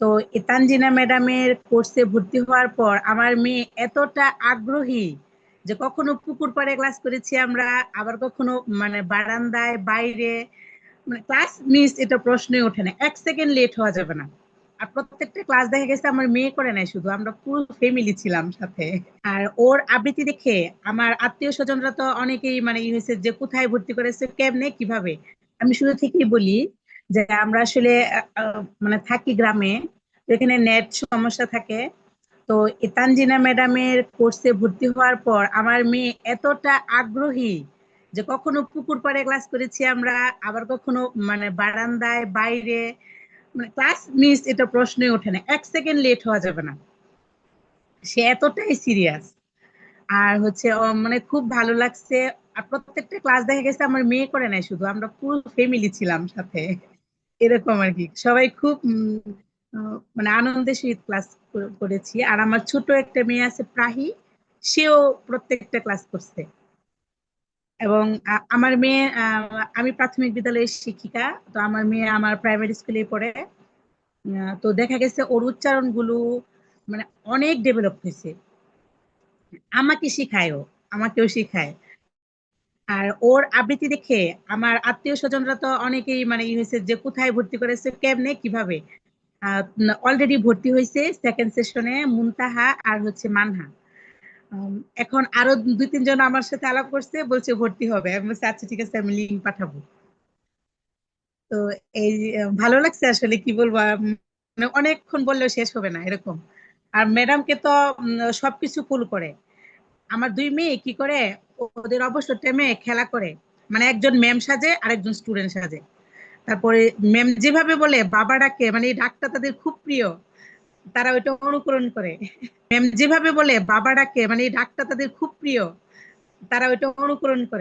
তো এই তানজিনা ম্যাডামের কোর্সে ভর্তি হওয়ার পর আমার মেয়ে এতটা আগ্রহী যে কখনো পুকুর পাড়ে ক্লাস করেছি আমরা, আবার কখনো বারান্দায় বাইরে, ক্লাস মিস এটা প্রশ্নই ওঠে না, 1 সেকেন্ড লেট হওয়া যাবে না। আর প্রত্যেকটা ক্লাস দেখা গেছে আমার মেয়ে করে নাই, শুধু আমরা পুরো ফ্যামিলি ছিলাম সাথে। আর ওর আবৃত্তি দেখে আমার আত্মীয় স্বজনরা তো অনেকেই ই হয়েছে যে কোথায় ভর্তি করেছে, কেমনে, কিভাবে। আমি শুরু থেকেই বলি যে আমরা আসলে থাকি গ্রামে, তো এখানে নেট সমস্যা থাকে। তো এই তানজিনা ম্যাডামের কোর্সে ভর্তি হওয়ার পর আমার মেয়ে এতটা আগ্রহী যে কখনো পুকুর পাড়ে ক্লাস করেছি আমরা, আবার কখনো বারান্দায় বাইরে, ক্লাস মিস এটা প্রশ্নই ওঠে না, 1 সেকেন্ড লেট হওয়া যাবে না। সে এতটাই সিরিয়াস। আর হচ্ছে খুব ভালো লাগছে। আর প্রত্যেকটা ক্লাস দেখা গেছে আমার মেয়ে করে নাই, শুধু আমরা পুরো ফ্যামিলি ছিলাম সাথে। এরকম আর কি, সবাই খুব আনন্দের সহিত ক্লাস করেছি। আর আমার ছোট একটা মেয়ে আছে প্রাহি, সেও প্রত্যেকটা ক্লাস করছে। এবং আমার মেয়ে, আমি প্রাথমিক বিদ্যালয়ের শিক্ষিকা, তো আমার মেয়ে আমার প্রাইমারি স্কুলে পড়ে। তো দেখা গেছে ওর উচ্চারণ গুলো মানে অনেক ডেভেলপ হয়েছে। আমাকে শিখায়, ও আমাকেও শিখায়। আর ওর আবৃত্তি দেখে আমার আত্মীয় স্বজনরা তো অনেকেই হয়েছে যে কোথায় ভর্তি করেছে, কেমনে, কিভাবে। অলরেডি ভর্তি হয়েছে সেকেন্ড সেশনে মুনতাহা আর হচ্ছে মানহা। উম, এখন আরো 2-3 জন আমার সাথে আলাপ করছে, বলছে ভর্তি হবে। আমি বলছি আচ্ছা ঠিক আছে, আমি লিঙ্ক পাঠাবো। তো এই ভালো লাগছে আসলে, কি বলবো, অনেকক্ষণ বললেও শেষ হবে না এরকম। আর ম্যাডামকে তো সবকিছু কুল করে। আমার 2 মেয়ে কি করে, ওদের অবসর টাইমে খেলা করে, একজন ম্যাম সাজে আর একজন স্টুডেন্ট সাজে। তারপরে ম্যাম যেভাবে বলে বাবা ডাকে, এই ডাকটা তাদের খুব প্রিয়, তারা ওইটা অনুকরণ করে। ম্যাম যেভাবে বলে বাবা ডাকে, এই ডাকটা তাদের খুব প্রিয়, তারা ওইটা অনুকরণ করে।